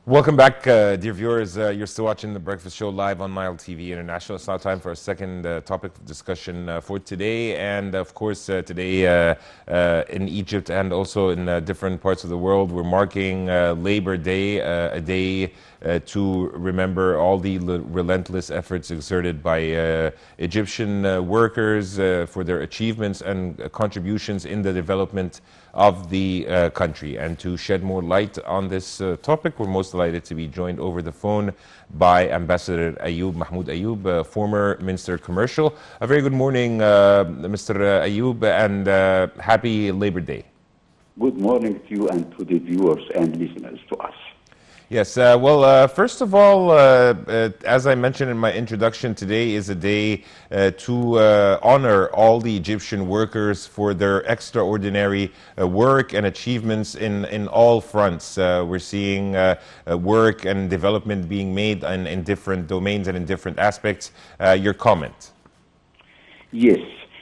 Welcome back, dear viewers. You're still watching The Breakfast Show live on Nile TV International. It's now time for a second topic of discussion for today. And of course, today in Egypt and also in different parts of the world, we're marking Labor Day, a day to remember all the relentless efforts exerted by Egyptian workers for their achievements and contributions in the development of the country. And to shed more light on this topic, we're most delighted to be joined over the phone by Ambassador Ayoub, Mahmoud Ayoub, former Minister of Commercial. A very good morning, Mr. Ayoub, and happy Labor Day. Good morning to you and to the viewers and listeners to us. Yes, first of all, as I mentioned in my introduction, today is a day to honor all the Egyptian workers for their extraordinary work and achievements in all fronts. We're seeing work and development being made in different domains and in different aspects. Your comment? Yes,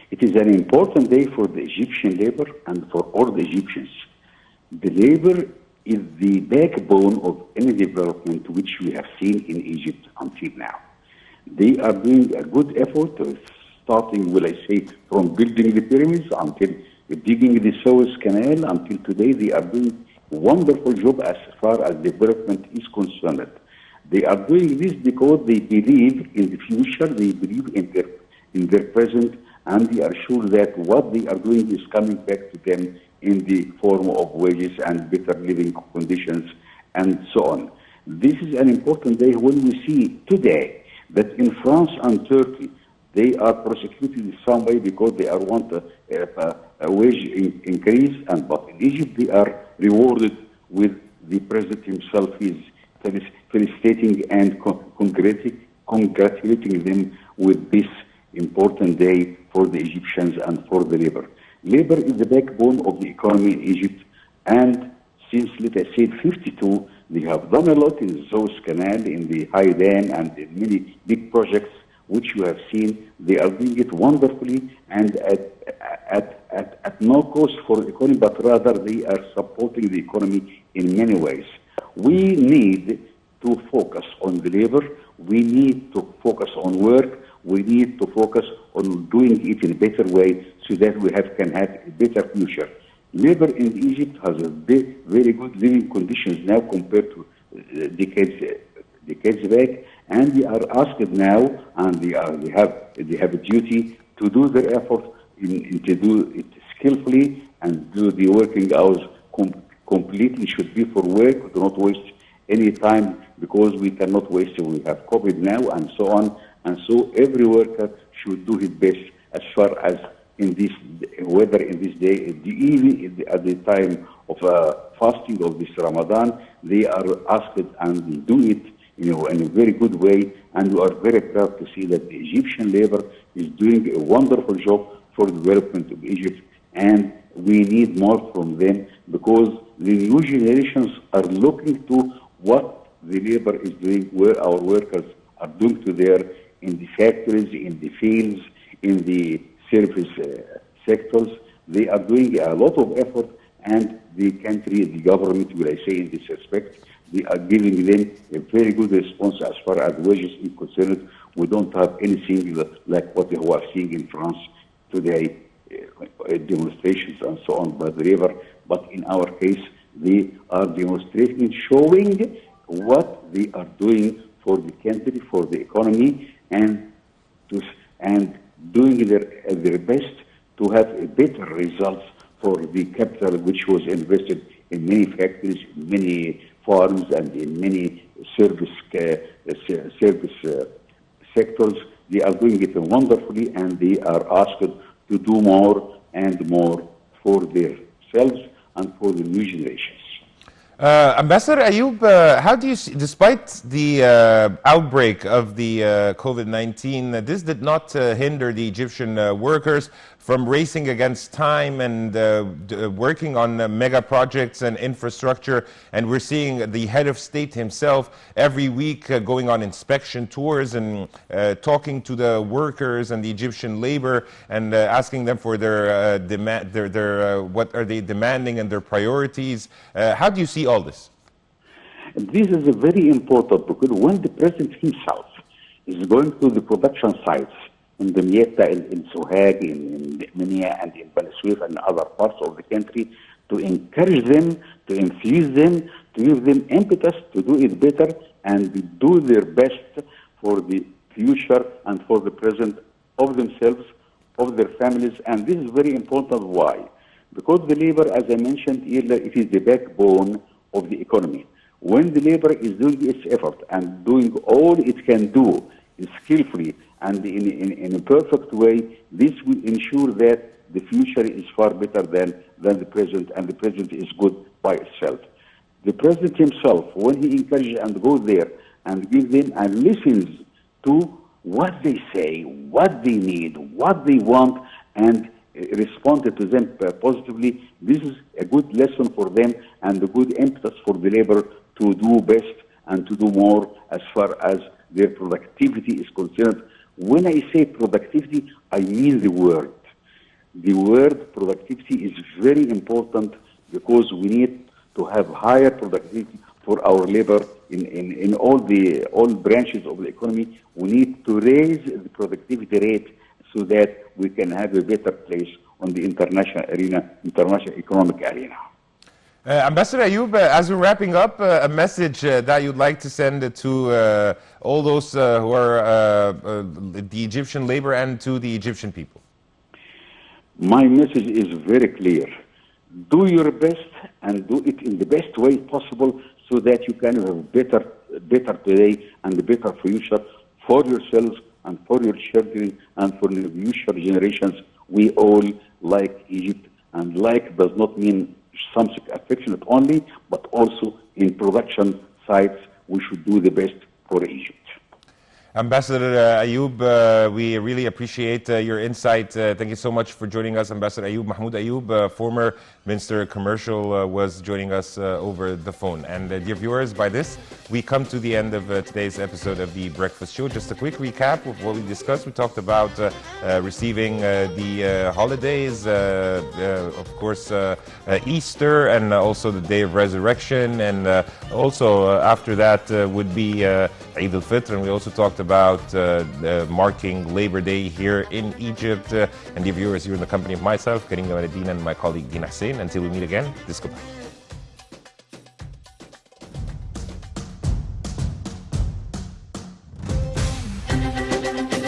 it is an important day for the Egyptian labor and for all the Egyptians. The labor is the backbone of any development which we have seen in Egypt until now. They are doing a good effort, starting, will I say, from building the pyramids until digging the Suez Canal until today. They are doing a wonderful job as far as development is concerned. They are doing this because they believe in the future, they believe in their present, and they are sure that what they are doing is coming back to them in the form of wages and better living conditions and so on. This is an important day when we see today that in France and Turkey, they are prosecuted in some way because they want a wage increase, but in Egypt they are rewarded with the president himself is felicitating and congratulating them with this important day for the Egyptians and for the labor. Labor is the backbone of the economy in Egypt, and since, let us say, 52, they have done a lot in the Suez Canal, in the High Dam, and in many big projects which you have seen. They are doing it wonderfully and at no cost for the economy, but rather they are supporting the economy in many ways. We need to focus on the labor. We need to focus on work. We need to focus on doing it in a better way so that we can have a better future. Labor in Egypt has a very good living conditions now compared to decades back, and they are asked now, and they have a duty to do their effort to do it skillfully and do the working hours completely should be for work. Do not waste any time because we cannot waste it. We have COVID now and so on. And so every worker should do his best as far as in this weather, in this day, even at the time of fasting of this Ramadan, they are asked and they do it in a very good way. And we are very proud to see that the Egyptian labor is doing a wonderful job for the development of Egypt. And we need more from them because the new generations are looking to what the labor is doing, where our workers are doing to their in the factories, in the fields, in the service sectors. They are doing a lot of effort, and the country, the government, will I say in this respect, they are giving them a very good response as far as wages is concerned. We don't have anything like what we are seeing in France today, demonstrations and so on by the river. But in our case, they are demonstrating, showing what they are doing for the country, for the economy, and doing their best to have better results for the capital which was invested in many factories, in many farms, and in many service sectors. They are doing it wonderfully, and they are asked to do more and more for themselves and for the new generations. Ambassador Ayoub, how do you see, despite the outbreak of the COVID-19, this did not hinder the Egyptian workers from racing against time and working on mega projects and infrastructure. And we're seeing the head of state himself every week going on inspection tours and talking to the workers and the Egyptian labor and asking them for their what are they demanding and their priorities. How do you see all this? This is a very important because when the president himself is going to the production sites in the Mieta, in Sohag, in Minia, and in Bani Suef and other parts of the country, to encourage them, to infuse them, to give them impetus to do it better and do their best for the future and for the present of themselves, of their families. And this is very important. Why? Because the labor, as I mentioned earlier, it is the backbone of the economy. When the labor is doing its effort and doing all it can do skillfully and in a perfect way, this will ensure that the future is far better than the present, and the present is good by itself. The president himself, when he encourages and goes there and gives them and listens to what they say, what they need, what they want, and responded to them positively, this is a good lesson for them and a good impetus for the labor to do best and to do more as far as their productivity is concerned. When I say productivity, I mean the word. The word productivity is very important because we need to have higher productivity for our labor in all branches of the economy. We need to raise the productivity rate so that we can have a better place on the international arena, international economic arena. Ambassador Ayoub, as we're wrapping up, a message that you'd like to send to all those who are the Egyptian labor and to the Egyptian people. My message is very clear. Do your best and do it in the best way possible so that you can have better today and a better future for yourselves and for your children and for the future generations. We all like Egypt, and like does not mean something affectionate only, but also in production sites, we should do the best for Egypt. Ambassador Ayoub, we really appreciate your insight. Thank you so much for joining us, Ambassador Ayoub. Mahmoud Ayoub, former Minister of Commercial, was joining us over the phone. And dear viewers, by this, we come to the end of today's episode of The Breakfast Show. Just a quick recap of what we discussed. We talked about receiving the holidays, of course, Easter, and also the Day of Resurrection. And also after that would be Eid al-Fitr. And we also talked about marking Labor Day here in Egypt. And dear viewers, you're in the company of myself, Karim Gamal Eddin, and my colleague Dina Hussein. Until we meet again, this goodbye.